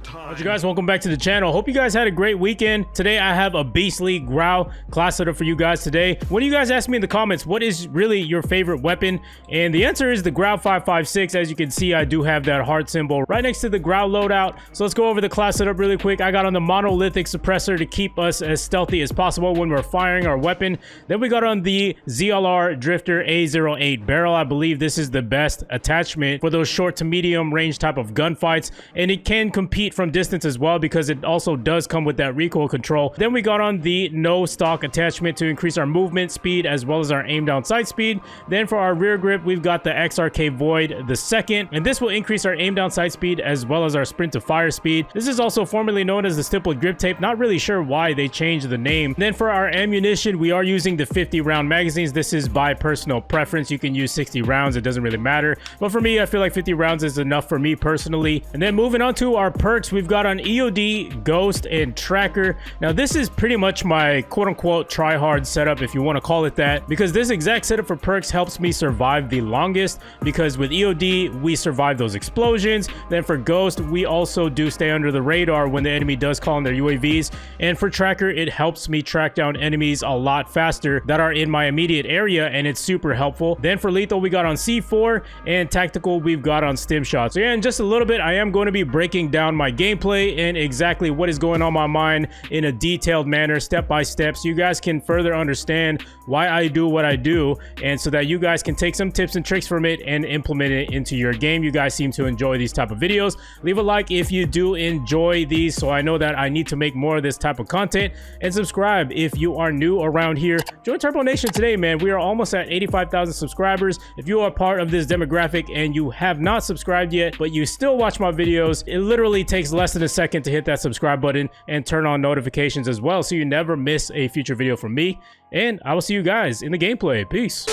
What's you guys, welcome back to the channel. Hope you guys had a great weekend. Today I have a beastly GRAU class setup for you guys today. What do you guys ask me in the comments? What is really your favorite weapon? And the answer is the GRAU 5.56. As you can see, I do have that heart symbol right next to the GRAU loadout. So let's go over the class setup really quick. I got on the monolithic suppressor to keep us as stealthy as possible when we're firing our weapon. Then we got on the ZLR Drifter A08 barrel. I believe this is the best attachment for those short to medium range type of gunfights, and it can compete from distance as well because it also does come with that recoil control. Then we got on the no stock attachment to increase our movement speed as well as our aim down sight speed. Then for our rear grip, we've got the XRK Void the second, and this will increase our aim down sight speed as well as our sprint to fire speed. This is also formerly known as the stippled grip tape. Not really sure why they changed the name. Then for our ammunition, we are using the 50 round magazines. This is by personal preference. You can use 60 rounds, it doesn't really matter, but for me I feel like 50 rounds is enough for me personally. And then moving on to our perks, we've got on EOD, Ghost, and Tracker. Now this is pretty much my quote-unquote try-hard setup, if you want to call it that, because this exact setup for perks helps me survive the longest, because with EOD we survive those explosions. Then for Ghost, we also do stay under the radar when the enemy does call in their UAVs, and for Tracker, it helps me track down enemies a lot faster that are in my immediate area, and it's super helpful. Then for lethal, we got on C4, and tactical, we've got on stim shot. So yeah, in just a little bit I am going to be breaking down my gameplay and exactly what is going on my mind in a detailed manner, step by step, so you guys can further understand why I do what I do, and so that you guys can take some tips and tricks from it and implement it into your game. You guys seem to enjoy these type of videos. Leave a like if you do enjoy these, so I know that I need to make more of this type of content, and subscribe if you are new around here. Join Turbo Nation today, man. We are almost at 85,000 subscribers. If you are part of this demographic and you have not subscribed yet but you still watch my videos, it literally takes less than a second to hit that subscribe button and turn on notifications as well, so you never miss a future video from me. And I will see you guys in the gameplay. Peace.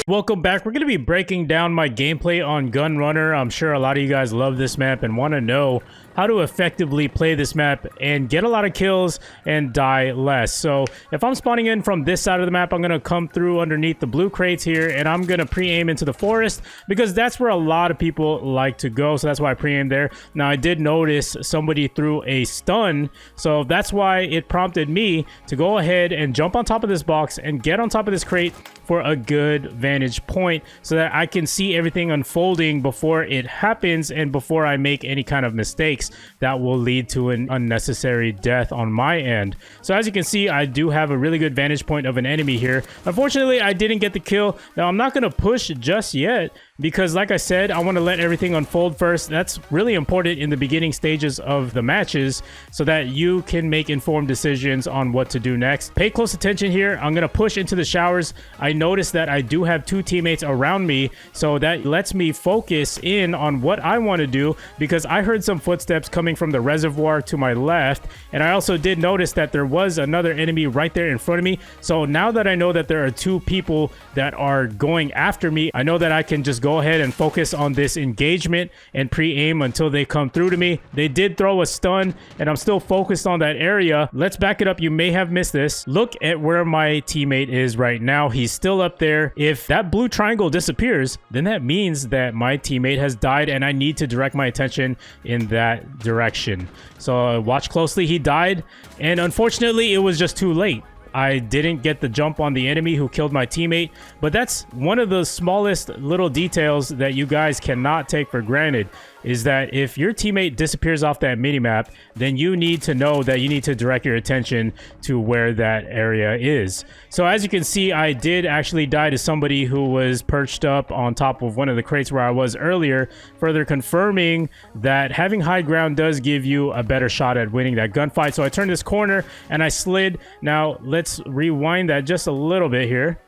Welcome back. We're going to be breaking down my gameplay on Gunrunner. I'm sure a lot of you guys love this map and want to know how to effectively play this map and get a lot of kills and die less. So if I'm spawning in from this side of the map, I'm going to come through underneath the blue crates here, and I'm going to pre-aim into the forest because that's where a lot of people like to go. So that's why I pre-aimed there. Now I did notice somebody threw a stun, so that's why it prompted me to go ahead and jump on top of this box and get on top of this crate for a good vantage point so that I can see everything unfolding before it happens and before I make any kind of mistakes that will lead to an unnecessary death on my end. So as you can see, I do have a really good vantage point of an enemy here. Unfortunately, I didn't get the kill. Now I'm not going to push just yet because, like I said, I want to let everything unfold first. That's really important in the beginning stages of the matches so that you can make informed decisions on what to do next. Pay close attention here. I'm going to push into the showers. I noticed that I do have two teammates around me, so that lets me focus in on what I want to do because I heard some footsteps coming from the reservoir to my left, and I also did notice that there was another enemy right there in front of me. So now that I know that there are two people that are going after me, I know that I can just go ahead and focus on this engagement and pre-aim until they come through to me. They did throw a stun, and I'm still focused on that area. Let's back it up. You may have missed this. Look at where my teammate is right now. He's still up there. If that blue triangle disappears, then that means that my teammate has died, and I need to direct my attention in that direction. So watch closely. He died, and unfortunately it was just too late. I didn't get the jump on the enemy who killed my teammate, but that's one of the smallest little details that you guys cannot take for granted, is that if your teammate disappears off that minimap, then you need to know that you need to direct your attention to where that area is. So as you can see, I did actually die to somebody who was perched up on top of one of the crates where I was earlier, further confirming that having high ground does give you a better shot at winning that gunfight. So I turned this corner and I slid. Now let's rewind that just a little bit here.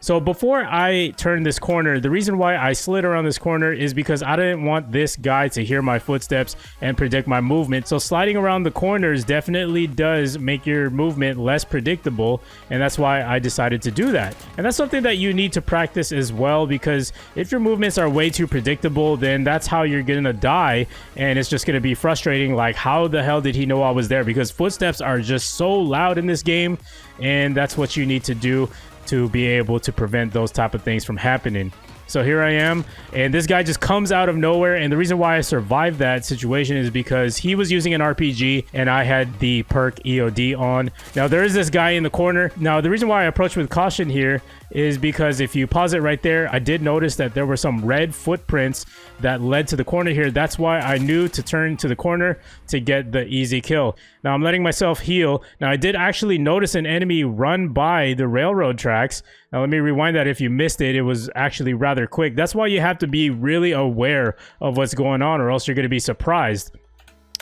So before I turn this corner, the reason why I slid around this corner is because I didn't want this guy to hear my footsteps and predict my movement. So sliding around the corners definitely does make your movement less predictable, and that's why I decided to do that. And that's something that you need to practice as well, because if your movements are way too predictable, then that's how you're gonna die, and it's just gonna be frustrating. Like, how the hell did he know I was there? Because footsteps are just so loud in this game, and that's what you need to do to be able to prevent those type of things from happening. So here I am, and this guy just comes out of nowhere, and the reason why I survived that situation is because he was using an RPG and I had the perk EOD on. Now there is this guy in the corner. Now the reason why I approach with caution here is because if you pause it right there, I did notice that there were some red footprints that led to the corner here. That's why I knew to turn to the corner to get the easy kill. Now I'm letting myself heal. Now I did actually notice an enemy run by the railroad tracks. Now let me rewind that if you missed it. It was actually rather quick. That's why you have to be really aware of what's going on, or else you're going to be surprised.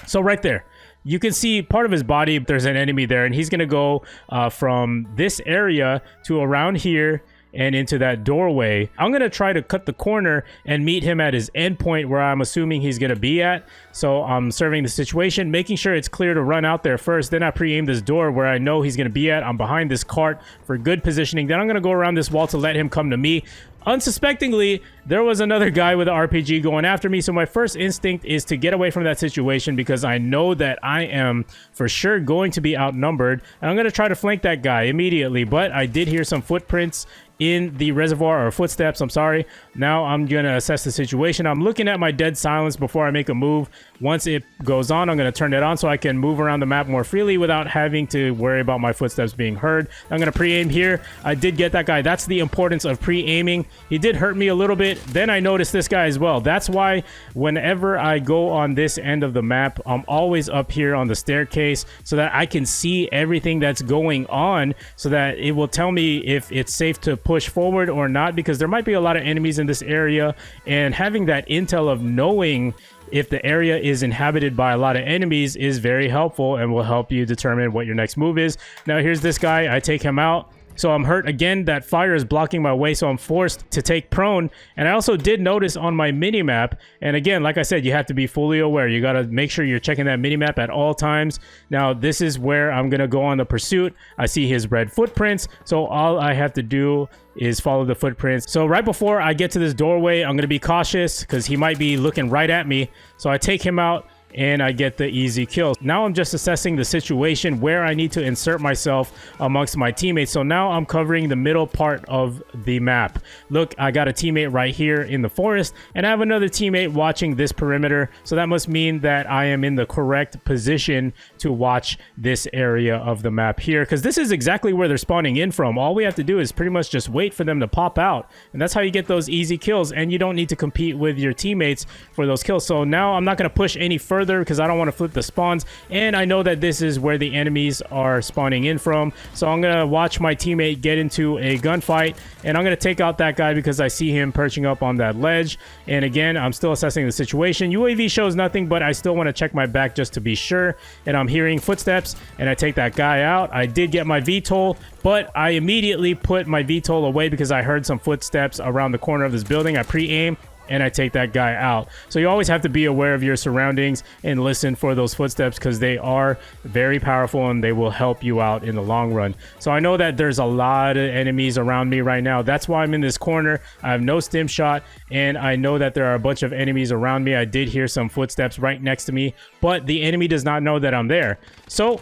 So right there, you can see part of his body. There's an enemy there, and he's going to go from this area to around here and into that doorway. I'm going to try to cut the corner and meet him at his endpoint where I'm assuming he's going to be at. So I'm surveying the situation, making sure it's clear to run out there first. Then I pre-aim this door where I know he's going to be at. I'm behind this cart for good positioning. Then I'm going to go around this wall to let him come to me. Unsuspectingly, there was another guy with an RPG going after me, so my first instinct is to get away from that situation because I know that I am for sure going to be outnumbered, and I'm going to try to flank that guy immediately. But I did hear some footprints in the reservoir, or footsteps, I'm sorry. Now I'm going to assess the situation. I'm looking at my dead silence before I make a move. Once it goes on, I'm going to turn it on so I can move around the map more freely without having to worry about my footsteps being heard. I'm going to pre-aim here. I did get that guy. That's the importance of pre-aiming. He did hurt me a little bit. Then I noticed this guy as well. That's why whenever I go on this end of the map, I'm always up here on the staircase so that I can see everything that's going on, so that it will tell me if it's safe to push forward or not, because there might be a lot of enemies in this area, and having that intel of knowing if the area is inhabited by a lot of enemies is very helpful and will help you determine what your next move is. Now here's this guy. I take him out. So I'm hurt again. That fire is blocking my way, so I'm forced to take prone. And I also did notice on my minimap, and again, like I said, you have to be fully aware. You got to make sure you're checking that minimap at all times. Now, this is where I'm going to go on the pursuit. I see his red footprints, so all I have to do is follow the footprints. So right before I get to this doorway, I'm going to be cautious because he might be looking right at me. So I take him out and I get the easy kill. Now I'm just assessing the situation where I need to insert myself amongst my teammates. So now I'm covering the middle part of the map. Look, I got a teammate right here in the forest, and I have another teammate watching this perimeter. So that must mean that I am in the correct position to watch this area of the map here, because this is exactly where they're spawning in from. All we have to do is pretty much just wait for them to pop out, and that's how you get those easy kills, and you don't need to compete with your teammates for those kills. So now I'm not going to push any further because I don't want to flip the spawns, and I know that this is where the enemies are spawning in from. So I'm gonna watch my teammate get into a gunfight, and I'm gonna take out that guy because I see him perching up on that ledge. And again, I'm still assessing the situation. UAV shows nothing, but I still want to check my back just to be sure. And I'm hearing footsteps, and I take that guy out. I did get my VTOL, but I immediately put my VTOL away because I heard some footsteps around the corner of this building. I pre-aim and I take that guy out. So you always have to be aware of your surroundings and listen for those footsteps, because they are very powerful and they will help you out in the long run. So I know that there's a lot of enemies around me right now. That's why I'm in this corner. I have no stim shot, and I know that there are a bunch of enemies around me. I did hear some footsteps right next to me, but the enemy does not know that I'm there. So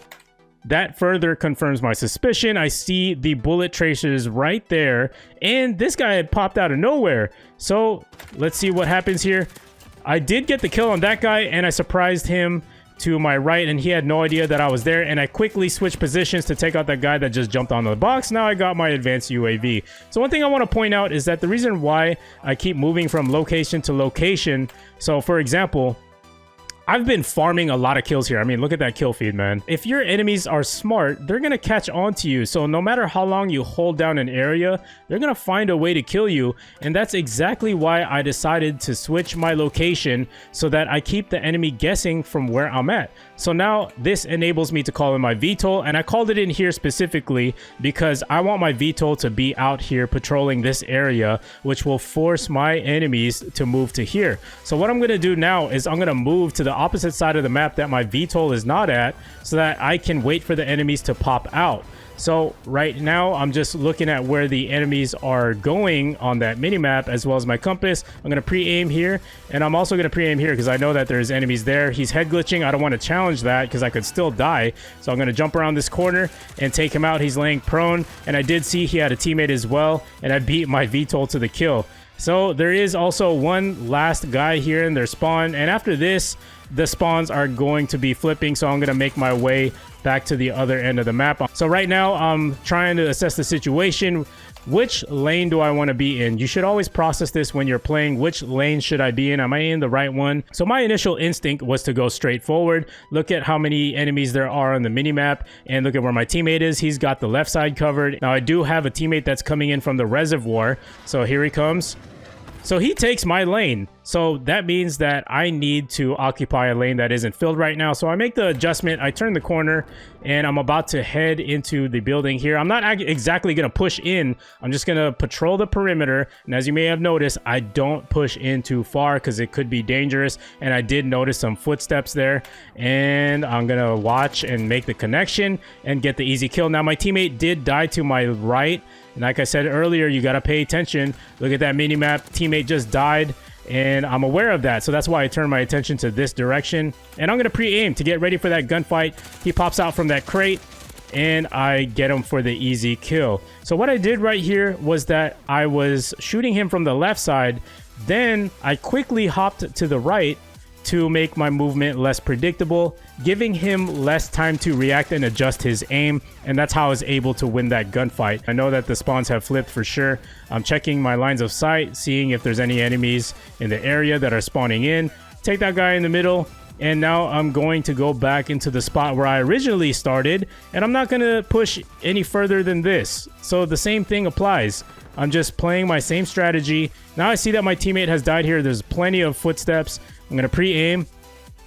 that further confirms my suspicion. I see the bullet tracers right there, and this guy had popped out of nowhere. So let's see what happens here. I did get the kill on that guy, and I surprised him to my right, and he had no idea that I was there, and I quickly switched positions to take out that guy that just jumped on the box. Now I got my advanced UAV. So one thing I want to point out is that the reason why I keep moving from location to location, so for example, I've been farming a lot of kills here. I mean, look at that kill feed, man. If your enemies are smart, they're going to catch on to you. So no matter how long you hold down an area, they're going to find a way to kill you. And that's exactly why I decided to switch my location so that I keep the enemy guessing from where I'm at. So now this enables me to call in my VTOL, and I called it in here specifically because I want my VTOL to be out here patrolling this area, which will force my enemies to move to here. So what I'm going to do now is I'm going to move to the opposite side of the map that my VTOL is not at, so that I can wait for the enemies to pop out. So right now I'm just looking at where the enemies are going on that minimap, as well as my compass. I'm going to pre-aim here, and I'm also going to pre-aim here because I know that there's enemies there. He's head glitching. I don't want to challenge that because I could still die. So I'm going to jump around this corner and take him out. He's laying prone, and I did see he had a teammate as well, and I beat my VTOL to the kill. So there is also one last guy here in their spawn, and after this, the spawns are going to be flipping, so I'm going to make my way back to the other end of the map. So right now, I'm trying to assess the situation. Which lane do I want to be in? You should always process this when you're playing. Which lane should I be in? Am I in the right one? So my initial instinct was to go straight forward, look at how many enemies there are on the minimap, and look at where my teammate is. He's got the left side covered. Now I do have a teammate that's coming in from the reservoir. So here he comes. So he takes my lane. So that means that I need to occupy a lane that isn't filled right now. So I make the adjustment. I turn the corner and I'm about to head into the building here. I'm not exactly going to push in. I'm just going to patrol the perimeter. And as you may have noticed, I don't push in too far because it could be dangerous. And I did notice some footsteps there. And I'm going to watch and make the connection and get the easy kill. Now my teammate did die to my right. And like I said earlier, you got to pay attention. Look at that minimap. Teammate just died. And I'm aware of that. So that's why I turn my attention to this direction. And I'm going to pre-aim to get ready for that gunfight. He pops out from that crate. And I get him for the easy kill. So what I did right here was that I was shooting him from the left side. Then I quickly hopped to the right to make my movement less predictable, giving him less time to react and adjust his aim, and that's how I was able to win that gunfight. I know that the spawns have flipped for sure. I'm checking my lines of sight, seeing if there's any enemies in the area that are spawning in. Take that guy in the middle, and now I'm going to go back into the spot where I originally started, and I'm not going to push any further than this. So the same thing applies. I'm just playing my same strategy. Now I see that my teammate has died here. There's plenty of footsteps. I'm going to pre-aim,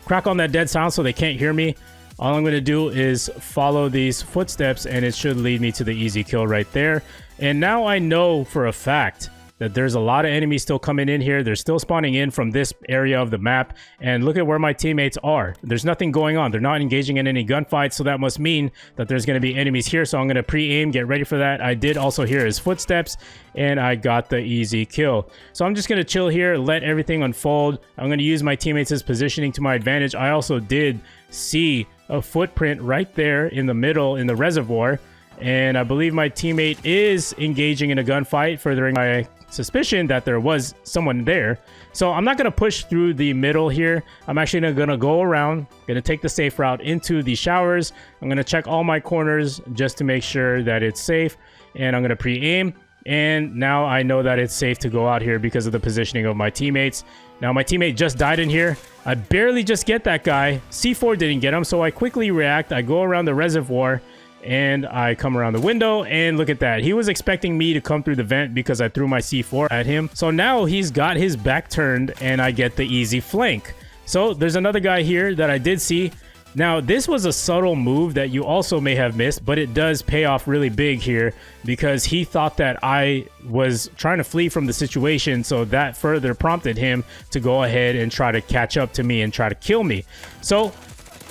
crack on that dead sound so they can't hear me. All I'm going to do is follow these footsteps and it should lead me to the easy kill right there. And now I know for a fact that there's a lot of enemies still coming in here. They're still spawning in from this area of the map. And look at where my teammates are. There's nothing going on. They're not engaging in any gunfights. So that must mean that there's going to be enemies here. So I'm going to pre-aim, get ready for that. I did also hear his footsteps and I got the easy kill. So I'm just going to chill here, let everything unfold. I'm going to use my teammates' positioning to my advantage. I also did see a footprint right there in the middle in the reservoir. And I believe my teammate is engaging in a gunfight, furthering my suspicion that there was someone there. So I'm not going to push through the middle here. I'm actually going to go around, going to take the safe route into the showers. I'm going to check all my corners just to make sure that it's safe. And I'm going to pre-aim. And now I know that it's safe to go out here because of the positioning of my teammates. Now my teammate just died in here. I barely just get that guy. C4 didn't get him, so I quickly react. I go around the reservoir and I come around the window, and look at that. He was expecting me to come through the vent because I threw my C4 at him. So now he's got his back turned and I get the easy flank. So there's another guy here that I did see. Now, this was a subtle move that you also may have missed, but it does pay off really big here because he thought that I was trying to flee from the situation. So that further prompted him to go ahead and try to catch up to me and try to kill me. So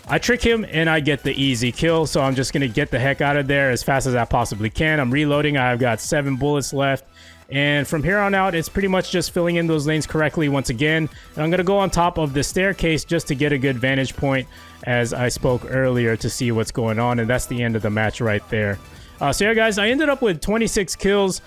I trick him and I get the easy kill. So I'm just going to get the heck out of there as fast as I possibly can. I'm reloading. I've got 7 bullets left. And from here on out, it's pretty much just filling in those lanes correctly once again. And I'm going to go on top of the staircase just to get a good vantage point, as I spoke earlier, to see what's going on. And that's the end of the match right there. So yeah, guys, I ended up with 26 kills.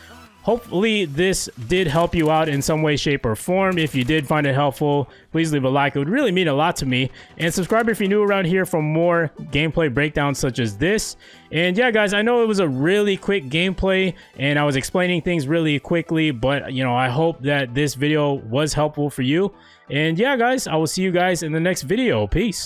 Hopefully this did help you out in some way, shape, or form. If you did find it helpful, please leave a like. It would really mean a lot to me. And subscribe if you're new around here for more gameplay breakdowns such as this. And yeah, guys, I know it was a really quick gameplay and I was explaining things really quickly, but you know, I hope that this video was helpful for you. And yeah, guys, I will see you guys in the next video. Peace.